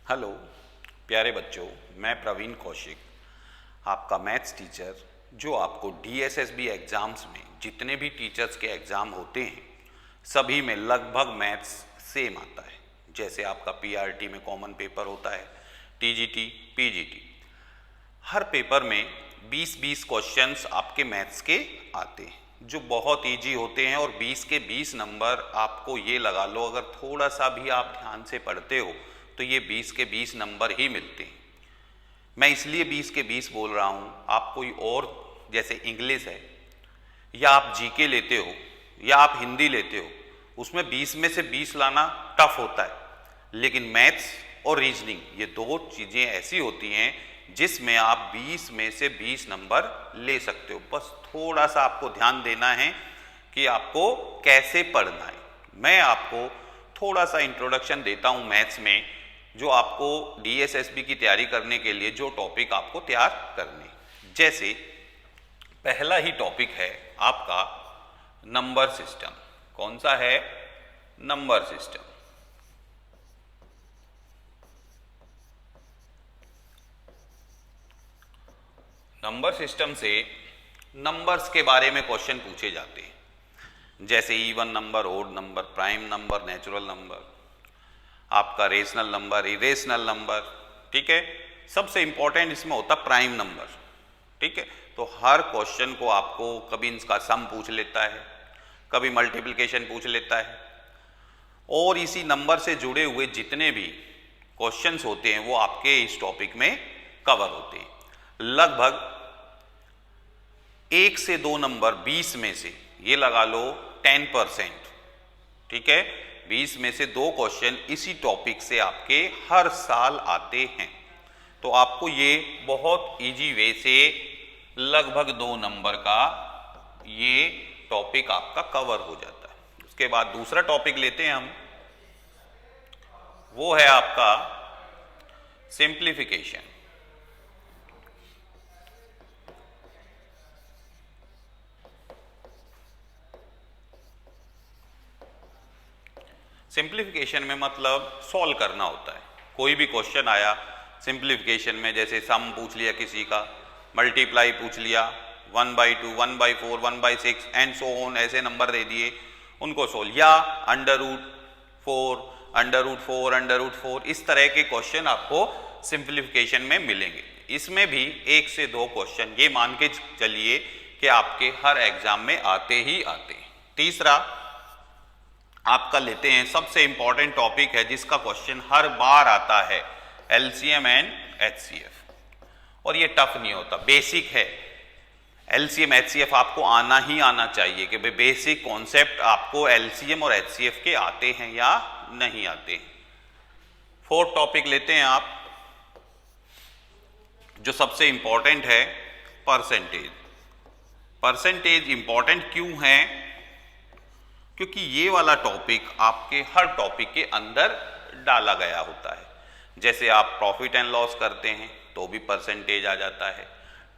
Hello प्यारे बच्चों, मैं प्रवीण कौशिक, आपका मैथ्स टीचर, जो आपको डीएसएसबी एग्ज़ाम्स में जितने भी टीचर्स के एग्ज़ाम होते हैं सभी में लगभग मैथ्स सेम आता है। जैसे आपका पीआरटी में कॉमन पेपर होता है, टीजीटी, पीजीटी, हर पेपर में 20-20 क्वेश्चंस आपके मैथ्स के आते हैं जो बहुत इजी होते हैं और 20 के 20 नंबर आपको ये लगा लो, अगर थोड़ा सा भी आप ध्यान से पढ़ते हो तो ये 20 के 20 नंबर ही मिलते हैं। मैं इसलिए 20 के 20 बोल रहा हूँ, आप कोई और जैसे इंग्लिश है या आप जीके लेते हो या आप हिंदी लेते हो, उसमें 20 में से 20 लाना टफ होता है। लेकिन मैथ्स और रीजनिंग ये दो चीज़ें ऐसी होती हैं जिसमें आप 20 में से 20 नंबर ले सकते हो। बस थोड़ा सा आपको ध्यान देना है कि आपको कैसे पढ़ना है। मैं आपको थोड़ा सा इंट्रोडक्शन देता हूँ मैथ्स में, जो आपको डीएसएसबी की तैयारी करने के लिए जो टॉपिक आपको तैयार करने। जैसे पहला ही टॉपिक है आपका नंबर सिस्टम। कौन सा है? Number system. नंबर सिस्टम से नंबर्स के बारे में क्वेश्चन पूछे जाते हैं, जैसे even number, odd number, prime number, natural number, आपका रेशनल नंबर, इरेशनल नंबर। ठीक है, सबसे इंपॉर्टेंट इसमें होता प्राइम नंबर। ठीक है, तो हर क्वेश्चन को आपको कभी इसका सम पूछ लेता है, कभी मल्टीप्लिकेशन पूछ लेता है, और इसी नंबर से जुड़े हुए जितने भी क्वेश्चंस होते हैं वो आपके इस टॉपिक में कवर होते हैं। लगभग 1 से 2 नंबर 20 में से, ये लगा लो 10%। ठीक है, 20 में से 2 क्वेश्चन इसी टॉपिक से आपके हर साल आते हैं। तो आपको ये बहुत इजी वे से लगभग 2 नंबर का ये टॉपिक आपका कवर हो जाता है। उसके बाद दूसरा टॉपिक लेते हैं हम, वो है आपका सिंप्लीफिकेशन। सिंप्लीफिकेशन में मतलब सॉल्व करना होता है। कोई भी क्वेश्चन आया सिंप्लीफिकेशन में, जैसे सम पूछ लिया किसी का, मल्टीप्लाई पूछ लिया, 1/2, 1/4, 1/6 एंड सो ऑन, ऐसे नंबर दे दिए, उनको सोल्व, या √4, √4, √4, इस तरह के क्वेश्चन आपको सिंप्लीफिकेशन में मिलेंगे। इसमें भी 1 से 2 क्वेश्चन ये मान के चलिए कि आपके हर एग्जाम में आते ही आते हैं। तीसरा आपका लेते हैं, सबसे इंपॉर्टेंट टॉपिक है जिसका क्वेश्चन हर बार आता है, एलसीएम एंड एचसीएफ। और ये टफ नहीं होता, बेसिक है। एलसीएम एचसीएफ आपको आना ही आना चाहिए कि भाई बेसिक कॉन्सेप्ट आपको एलसीएम और एचसीएफ के आते हैं या नहीं आते हैं। फोर्थ टॉपिक लेते हैं आप, जो सबसे इंपॉर्टेंट है, परसेंटेज। परसेंटेज इंपॉर्टेंट क्यों है? क्योंकि ये वाला टॉपिक आपके हर टॉपिक के अंदर डाला गया होता है। जैसे आप प्रॉफिट एंड लॉस करते हैं तो भी परसेंटेज आ जाता है,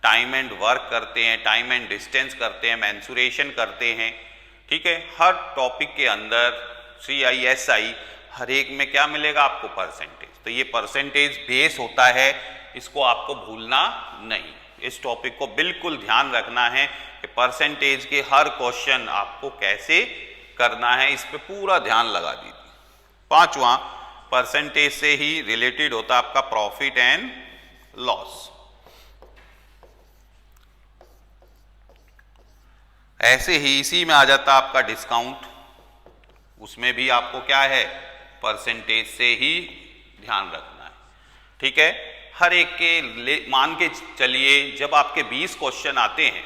टाइम एंड वर्क करते हैं, टाइम एंड डिस्टेंस करते हैं, मेंसुरेशन करते हैं। ठीक है, हर टॉपिक के अंदर CISI हर एक में क्या मिलेगा आपको? परसेंटेज। तो ये परसेंटेज बेस होता है, इसको आपको भूलना नहीं। इस टॉपिक को बिल्कुल ध्यान रखना है कि परसेंटेज के हर क्वेश्चन आपको कैसे करना है, इस पे पूरा ध्यान लगा दीजिए। पांचवा, परसेंटेज से ही रिलेटेड होता है आपका प्रॉफिट एंड लॉस। ऐसे ही इसी में आ जाता आपका डिस्काउंट, उसमें भी आपको क्या है? परसेंटेज से ही ध्यान रखना है। ठीक है, हर एक के मान के चलिए जब आपके 20 क्वेश्चन आते हैं,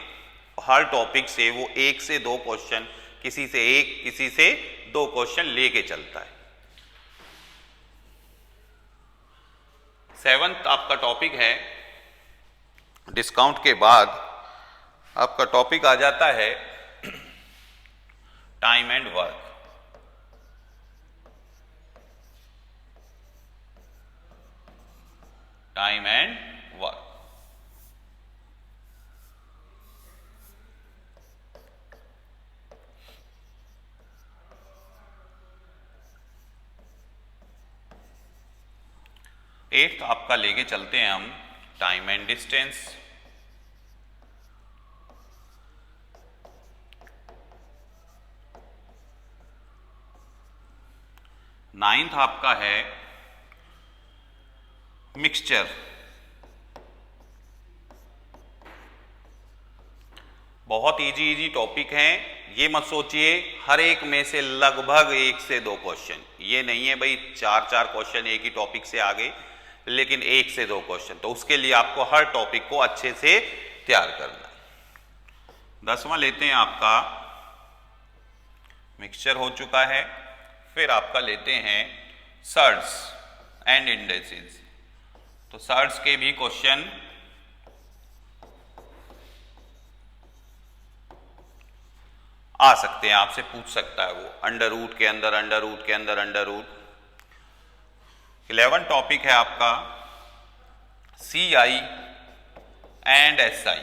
हर टॉपिक से वो 1 से 2 क्वेश्चन, किसी से 1 किसी से 2 क्वेश्चन लेके चलता है। 7th आपका टॉपिक है, डिस्काउंट के बाद आपका टॉपिक आ जाता है time and work. Time and work 8th आपका लेके चलते हैं हम टाइम एंड डिस्टेंस। नाइन्थ आपका है मिक्सचर। बहुत इजी टॉपिक हैं, ये मत सोचिए हर एक में से लगभग 1 से 2 क्वेश्चन, ये नहीं है भाई 4 क्वेश्चन एक ही टॉपिक से आ गए, लेकिन 1 से 2 क्वेश्चन। तो उसके लिए आपको हर टॉपिक को अच्छे से तैयार करना है। 10वां लेते हैं आपका मिक्सचर हो चुका है। फिर आपका लेते हैं सर्ड्स एंड इंडेक्सेस। तो सर्ड्स के भी क्वेश्चन आ सकते हैं, आपसे पूछ सकता है वो, अंडर रूट के अंदर अंडर रूट के अंदर अंडर रूट। 11 टॉपिक है आपका CI एंड SI।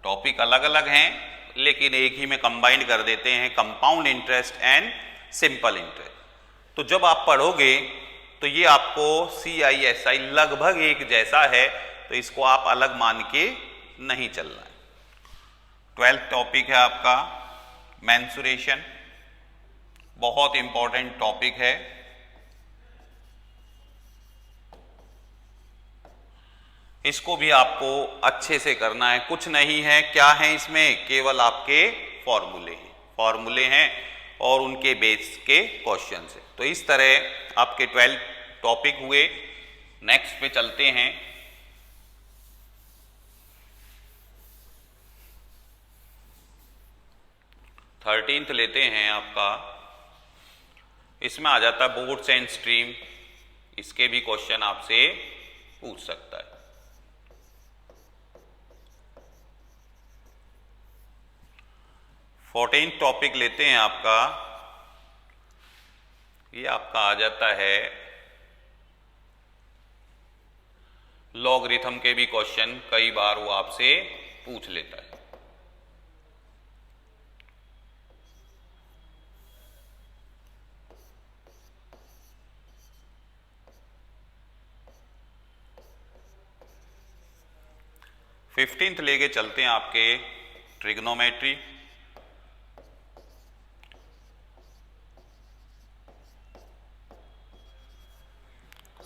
टॉपिक अलग अलग हैं लेकिन एक ही में कंबाइंड कर देते हैं, compound interest and simple interest. तो जब आप पढ़ोगे तो ये आपको CI SI लगभग एक जैसा है, तो इसको आप अलग मान के नहीं चलना है। 12th टॉपिक है आपका मेंसुरेशन, बहुत इंपॉर्टेंट टॉपिक है। इसको भी आपको अच्छे से करना है, कुछ नहीं है, क्या है इसमें, केवल आपके फॉर्मूले हैं और उनके बेस के क्वेश्चन है। तो इस तरह आपके 12 टॉपिक हुए। नेक्स्ट पे चलते हैं। थर्टीन्थ लेते हैं आपका, इसमें आ जाता है बोर्ड्स एंड स्ट्रीम। इसके भी क्वेश्चन आपसे पूछ सकता है। 14th टॉपिक लेते हैं आपका, ये आपका आ जाता है लॉगरिथम के भी क्वेश्चन, कई बार वो आपसे पूछ लेता है। फिफ्टींथ लेके चलते हैं आपके ट्रिग्नोमेट्री।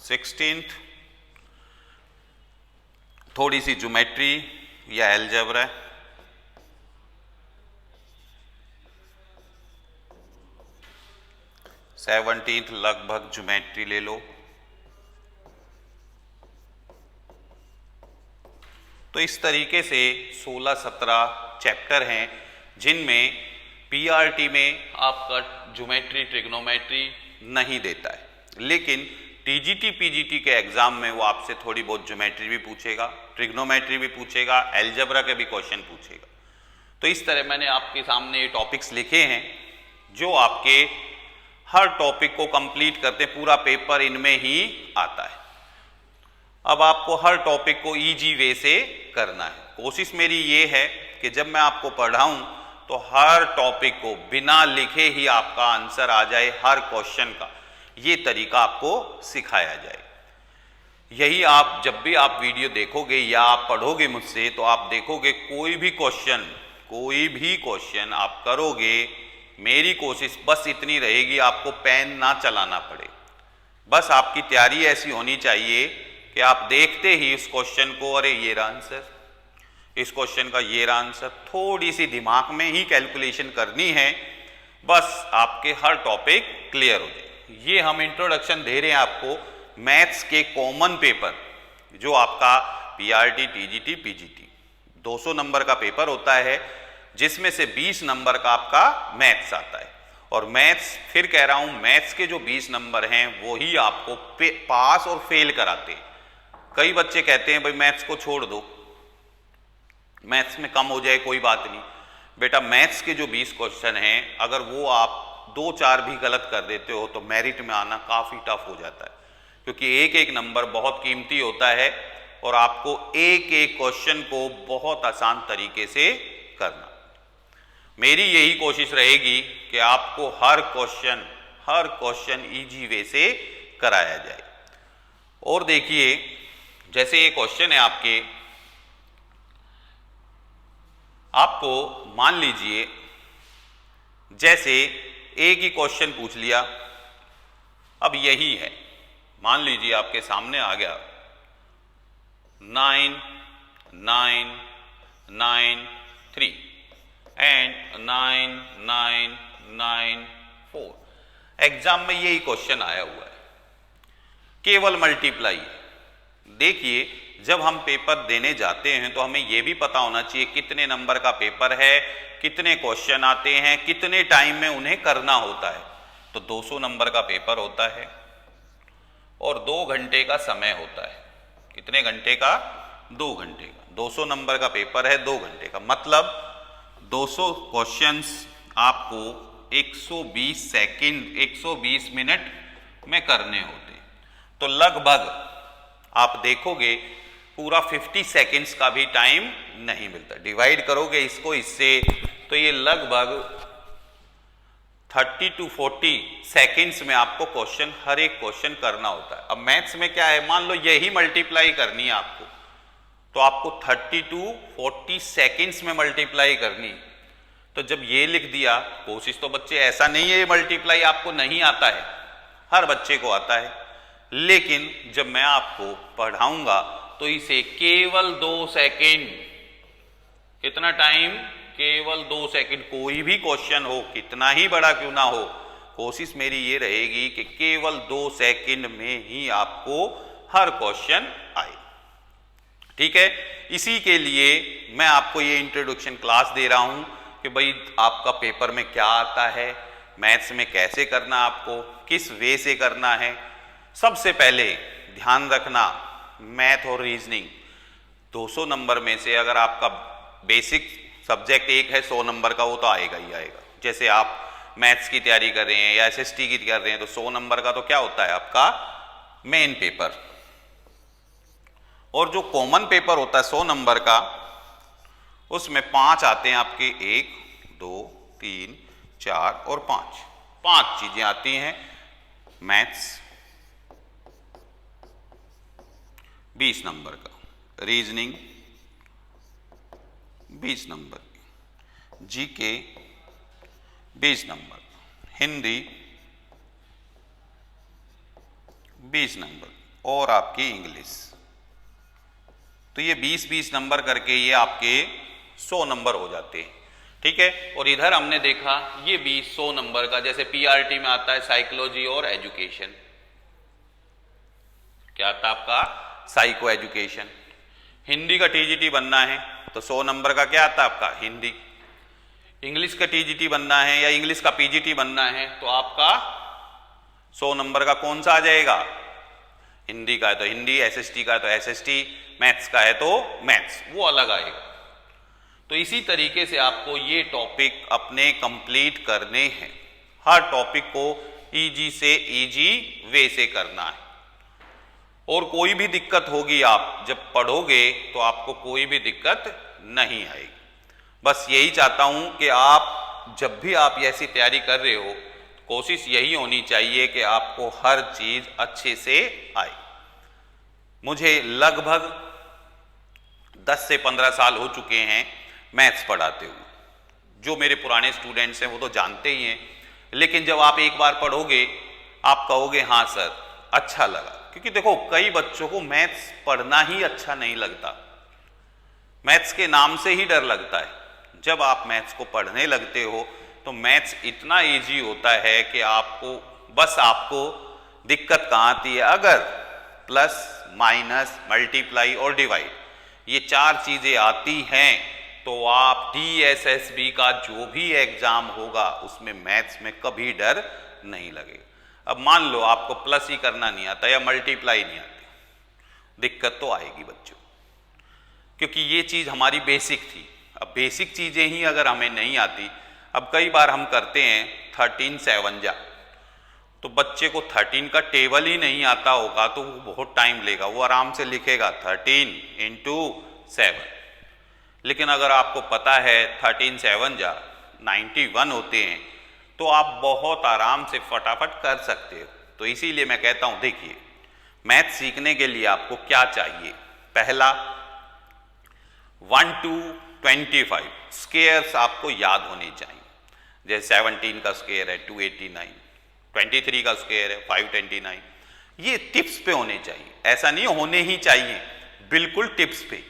16th थोड़ी सी ज्योमेट्री या अलजेब्रा। 17th लगभग ज्योमेट्री ले लो। तो इस तरीके से 16-17 चैप्टर हैं जिनमें पीआरटी में आपका ज्योमेट्री ट्रिग्नोमेट्री नहीं देता है, लेकिन टीजीटी पीजीटी के एग्जाम में वो आपसे थोड़ी बहुत ज्योमेट्री भी पूछेगा, ट्रिग्नोमेट्री भी पूछेगा, अलजेब्रा के भी क्वेश्चन पूछेगा। तो इस तरह मैंने आपके सामने ये टॉपिक्स लिखे हैं जो आपके हर टॉपिक को कंप्लीट करते, पूरा पेपर इनमें ही आता है। अब आपको हर टॉपिक को इजी वे से करना है। कोशिश मेरी ये है कि जब मैं आपको पढ़ाऊं तो हर टॉपिक को बिना लिखे ही आपका आंसर आ जाए, हर क्वेश्चन का ये तरीका आपको सिखाया जाए। यही आप जब भी आप वीडियो देखोगे या आप पढ़ोगे मुझसे तो आप देखोगे कोई भी क्वेश्चन आप करोगे, मेरी कोशिश बस इतनी रहेगी आपको पेन ना चलाना पड़े। बस आपकी तैयारी ऐसी होनी चाहिए कि आप देखते ही इस क्वेश्चन को, अरे ये रहा आंसर, इस क्वेश्चन का ये रहा आंसर, थोड़ी सी दिमाग में ही कैलकुलेशन करनी है, बस आपके हर टॉपिक क्लियर हो जाए। ये हम इंट्रोडक्शन दे रहे हैं आपको मैथ्स के कॉमन पेपर, जो आपका पीआरटी टीजीटी पीजीटी 200 नंबर का पेपर होता है, जिसमें से 20 नंबर का आपका मैथ्स आता है। और मैथ्स, फिर कह रहा हूं, मैथ्स के जो 20 नंबर हैं वो ही आपको पास और फेल कराते हैं। कई बच्चे कहते हैं भाई मैथ्स को छोड़ दो, मैथ्स में कम हो जाए, कोई बात नहीं बेटा। मैथ्स के जो 20 क्वेश्चन हैं, अगर वो आप 2-4 भी गलत कर देते हो तो मेरिट में आना काफ़ी टफ हो जाता है, क्योंकि एक एक नंबर बहुत कीमती होता है और आपको एक एक क्वेश्चन को बहुत आसान तरीके से करना। मेरी यही कोशिश रहेगी कि आपको हर क्वेश्चन इजी वे से कराया जाए। और देखिए, जैसे ये क्वेश्चन है आपको मान लीजिए जैसे एक ही क्वेश्चन पूछ लिया, अब यही है, मान लीजिए आपके सामने आ गया 9 9 9 3 एंड 9 9 9 4। एग्जाम में यही क्वेश्चन आया हुआ है, केवल मल्टीप्लाई। देखिए, जब हम पेपर देने जाते हैं तो हमें यह भी पता होना चाहिए कितने नंबर का पेपर है, कितने क्वेश्चन आते हैं, कितने टाइम में उन्हें करना होता है। तो 200 नंबर का पेपर होता है और 2 घंटे का समय होता है। कितने घंटे का? 2 घंटे का। 200 नंबर का पेपर है, 2 घंटे का, मतलब 200 क्वेश्चंस आपको 120 सेकंड 120 मिनट में करने होते हैं। तो लगभग आप देखोगे पूरा 50 सेकंड्स का भी टाइम नहीं मिलता। डिवाइड करोगे इसको इससे तो ये लगभग 30 to 40 सेकंड्स में आपको क्वेश्चन, हर एक क्वेश्चन करना होता है। अब मैथ्स में क्या है, मान लो यही मल्टीप्लाई करनी है आपको, तो आपको 30 to 40 सेकंड्स में मल्टीप्लाई करनी। तो जब ये लिख दिया, कोशिश तो बच्चे, ऐसा नहीं है ये मल्टीप्लाई आपको नहीं आता है, हर बच्चे को आता है, लेकिन जब मैं आपको पढ़ाऊंगा तो इसे केवल 2 सेकंड, कितना टाइम? केवल 2 सेकंड। कोई भी क्वेश्चन हो, कितना ही बड़ा क्यों ना हो, कोशिश मेरी ये रहेगी कि केवल 2 सेकंड में ही आपको हर क्वेश्चन आए। ठीक है, इसी के लिए मैं आपको ये इंट्रोडक्शन क्लास दे रहा हूं कि भाई आपका पेपर में क्या आता है, मैथ्स में कैसे करना, आपको किस वे से करना है। सबसे पहले ध्यान रखना, मैथ और रीजनिंग 200 नंबर में से अगर आपका बेसिक सब्जेक्ट एक है 100 नंबर का, वो तो आएगा ही आएगा। जैसे आप मैथ्स की तैयारी कर रहे हैं या एसएसटी की कर रहे हैं तो 100 नंबर का तो क्या होता है आपका मेन पेपर। और जो कॉमन पेपर होता है 100 नंबर का, उसमें 5 आते हैं आपके, 1 2 3 4 और 5 चीजें आती हैं। मैथ्स 20 नंबर का, reasoning 20 number, GK 20 number, Hindi 20 number और आपकी इंग्लिश। तो ये 20-20 नंबर करके ये आपके 100 नंबर हो जाते हैं। ठीक है, और इधर हमने देखा ये 100 नंबर का, जैसे पीआरटी में आता है साइकोलॉजी और एजुकेशन, क्या आता है आपका? Psycho education. हिंदी का टीजीटी बनना है तो 100 नंबर का क्या आता है आपका? हिंदी। इंग्लिश का टीजीटी बनना है या इंग्लिश का पीजीटी बनना है तो आपका 100 नंबर का कौन सा आ जाएगा? हिंदी का है तो हिंदी, एसएसटी का है तो एसएसटी, मैथ्स का है तो मैथ्स, वो अलग आएगा। तो इसी तरीके से आपको ये टॉपिक अपने कंप्लीट करने हैं। हर टॉपिक को इजी से इजी वे से करना है। और कोई भी दिक्कत होगी, आप जब पढ़ोगे तो आपको कोई भी दिक्कत नहीं आएगी। बस यही चाहता हूं कि आप जब भी आप ऐसी तैयारी कर रहे हो, कोशिश यही होनी चाहिए कि आपको हर चीज अच्छे से आए। मुझे लगभग 10 से 15 साल हो चुके हैं मैथ्स पढ़ाते हुए। जो मेरे पुराने स्टूडेंट्स हैं वो तो जानते ही हैं, लेकिन जब आप एक बार पढ़ोगे आप कहोगे हाँ सर अच्छा लगा। क्योंकि देखो, कई बच्चों को मैथ्स पढ़ना ही अच्छा नहीं लगता, मैथ्स के नाम से ही डर लगता है। जब आप मैथ्स को पढ़ने लगते हो तो मैथ्स इतना इजी होता है कि आपको दिक्कत कहाँ आती है, अगर प्लस माइनस मल्टीप्लाई और डिवाइड ये 4 चीजें आती हैं तो आप DSSB का जो भी एग्जाम होगा उसमें मैथ्स में कभी डर नहीं लगेगा। अब मान लो आपको प्लस ही करना नहीं आता या मल्टीप्लाई नहीं आती, दिक्कत तो आएगी बच्चों, क्योंकि ये चीज हमारी बेसिक थी। अब बेसिक चीजें ही अगर हमें नहीं आती, अब कई बार हम करते हैं 13 7 जा, तो बच्चे को 13 का टेबल ही नहीं आता होगा तो वो बहुत टाइम लेगा, वो आराम से लिखेगा 13 × 7। लेकिन अगर आपको पता है 13 7 जा 91 होते हैं तो आप बहुत आराम से फटाफट कर सकते हो। तो इसीलिए मैं कहता हूं, देखिए मैथ सीखने के लिए आपको क्या चाहिए? पहला 1 to 25 स्क्वायर्स आपको याद होने चाहिए। जैसे 17 का स्क्वायर है 289, 23 का स्क्वायर है 529। ये टिप्स पे होने चाहिए, ऐसा नहीं होने ही चाहिए, बिल्कुल टिप्स पे।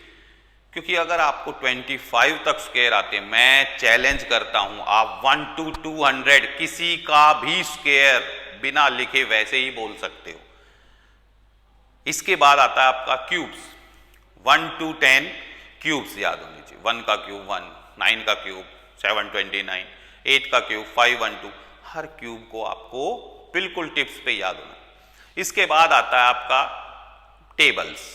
क्योंकि अगर आपको 25 तक स्क्वायर आते, मैं चैलेंज करता हूं आप 1 to 200 किसी का भी स्क्वायर बिना लिखे वैसे ही बोल सकते हो। इसके बाद आता है आपका क्यूब्स, 1 to 10 क्यूब्स याद होने चाहिए। 1 का क्यूब 1, 9 का क्यूब 729, 8 का क्यूब 512, हर क्यूब को आपको बिल्कुल टिप्स पे याद होना। इसके बाद आता है आपका टेबल्स।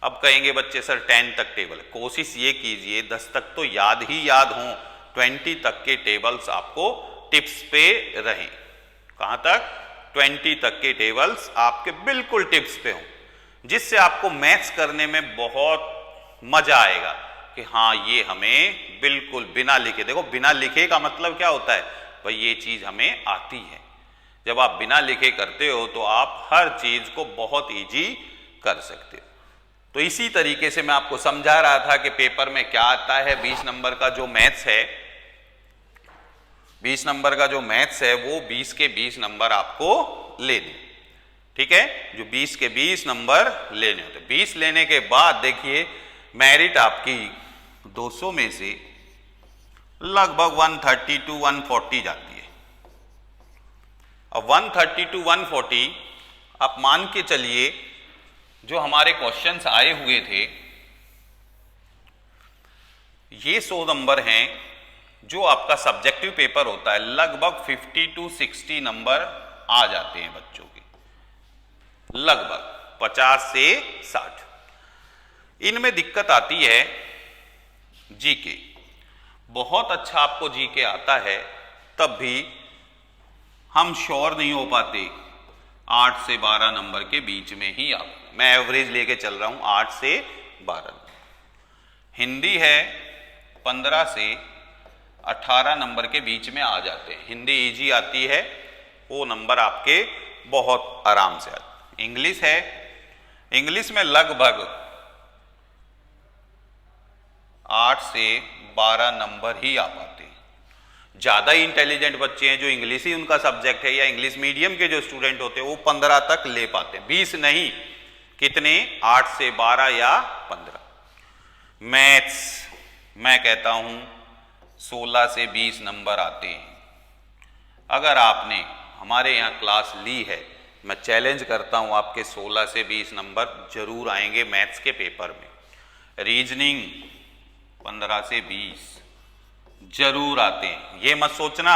अब कहेंगे बच्चे सर 10 तक टेबल, कोशिश ये कीजिए 10 तक तो याद ही याद हो, 20 तक के टेबल्स आपको टिप्स पे रहें। कहां तक? 20 तक के टेबल्स आपके बिल्कुल टिप्स पे हो, जिससे आपको मैथ्स करने में बहुत मजा आएगा कि हाँ ये हमें बिल्कुल बिना लिखे, देखो बिना लिखे का मतलब क्या होता है भाई, ये चीज हमें आती है। जब आप बिना लिखे करते हो तो आप हर चीज को बहुत इजी कर सकते हो। तो इसी तरीके से मैं आपको समझा रहा था कि पेपर में क्या आता है। 20 नंबर का जो मैथ्स है, 20 नंबर का जो मैथ्स है वो 20 के 20 नंबर आपको लेने, ठीक है, जो 20 के 20 नंबर लेने होते। 20 लेने के बाद देखिए मेरिट आपकी 200 में से लगभग 130 to 140 जाती है। अब 130 to 140 आप मान के चलिए जो हमारे क्वेश्चंस आए हुए थे ये 100 नंबर हैं, जो आपका सब्जेक्टिव पेपर होता है लगभग 50 to 60 नंबर आ जाते हैं बच्चों के, लगभग 50 से 60। इनमें दिक्कत आती है जीके, बहुत अच्छा आपको जीके आता है, तब भी हम श्योर नहीं हो पाते 8 से 12 नंबर के बीच में ही आप, मैं एवरेज लेके चल रहा हूं 8 से 12। हिंदी है 15 से 18 नंबर के बीच में आ जाते हैं, हिंदी इजी आती है, वो नंबर आपके बहुत आराम से आते। इंग्लिश है, इंग्लिश में लगभग 8 से 12 नंबर ही आ पाते हैं। ज्यादा इंटेलिजेंट बच्चे हैं जो इंग्लिश ही उनका सब्जेक्ट है या इंग्लिश मीडियम के जो स्टूडेंट होते हैं वो 15 तक ले पाते हैं, 20 नहीं, कितने 8 से 12 या 15। मैथ्स मैं कहता हूं 16 से 20 नंबर आते हैं। अगर आपने हमारे यहां क्लास ली है, मैं चैलेंज करता हूं आपके 16 से 20 नंबर जरूर आएंगे मैथ्स के पेपर में। रीजनिंग 15 से 20 जरूर आते हैं, ये मत सोचना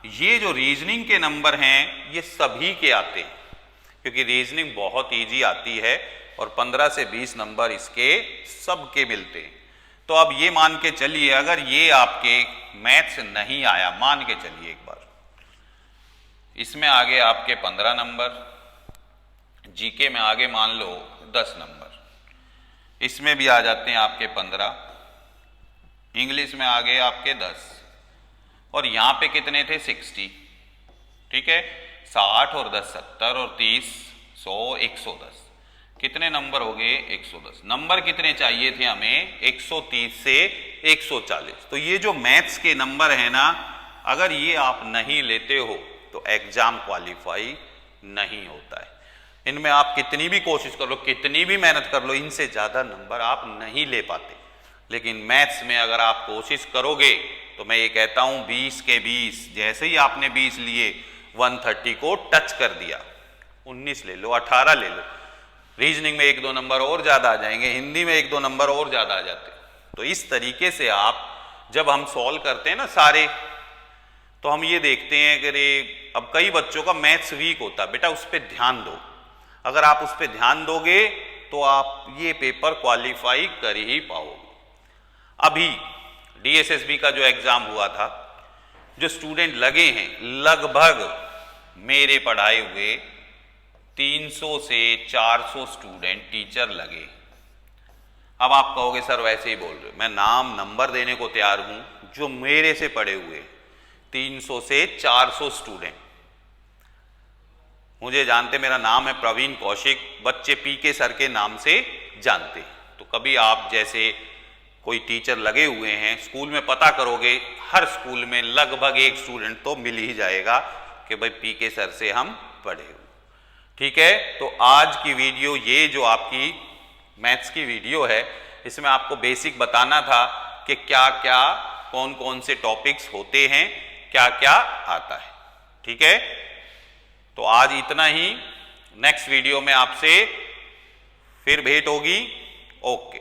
ये जो रीजनिंग के नंबर हैं ये सभी के आते हैं, क्योंकि रीजनिंग बहुत इजी आती है और 15 से 20 नंबर इसके सबके मिलते हैं। तो अब ये मान के चलिए अगर ये आपके मैथ्स नहीं आया, मान के चलिए एक बार, इसमें आगे आपके 15 नंबर, जीके में आगे मान लो 10 नंबर, इसमें भी आ जाते हैं आपके 15, इंग्लिश में आगे आपके 10, और यहां पे कितने थे 60, ठीक है, 60 और 10 70 और 30 100 110, कितने नंबर हो गए 110। नंबर कितने चाहिए थे हमें 130 से 140। तो ये जो मैथ्स के नंबर है ना, अगर ये आप नहीं लेते हो तो एग्जाम क्वालिफाई नहीं होता है। इनमें आप कितनी भी कोशिश कर लो, कितनी भी मेहनत कर लो, इनसे ज्यादा नंबर आप नहीं ले पाते। लेकिन मैथ्स में अगर आप कोशिश करोगे तो मैं ये कहता हूं 20 के 20, जैसे ही आपने 20 लिए 130 को टच कर दिया, 19 ले लो, 18 ले लो, रीजनिंग में 1-2 नंबर और ज्यादा आ जाएंगे, हिंदी में 1-2 नंबर और ज्यादा आ जाते। तो इस तरीके से आप जब हम सॉल्व करते हैं ना सारे, तो हम ये देखते हैं कि रे अब कई बच्चों का मैथ्स वीक होता है, बेटा उस पर ध्यान दो। अगर आप उस पर ध्यान दोगे तो आप ये पेपर क्वालिफाई कर ही पाओगे। अभी डीएसएसबी का जो एग्जाम हुआ था, जो स्टूडेंट लगे हैं, लगभग मेरे पढ़ाए हुए 300 से 400 स्टूडेंट टीचर लगे। अब आप कहोगे सर वैसे ही बोल रहे हो, मैं नाम नंबर देने को तैयार हूं जो मेरे से पढ़े हुए 300 से 400 स्टूडेंट। मुझे जानते, मेरा नाम है प्रवीण कौशिक, बच्चे पीके सर के नाम से जानते हैं। तो कभी आप जैसे कोई टीचर लगे हुए हैं स्कूल में, पता करोगे हर स्कूल में लगभग एक स्टूडेंट तो मिल ही जाएगा कि भाई पीके सर से हम पढ़े हुए। ठीक है, तो आज की वीडियो, ये जो आपकी मैथ्स की वीडियो है, इसमें आपको बेसिक बताना था कि क्या क्या कौन कौन से टॉपिक्स होते हैं, क्या क्या आता है। ठीक है, तो आज इतना ही। नेक्स्ट वीडियो में आपसे फिर भेंट होगी। ओके।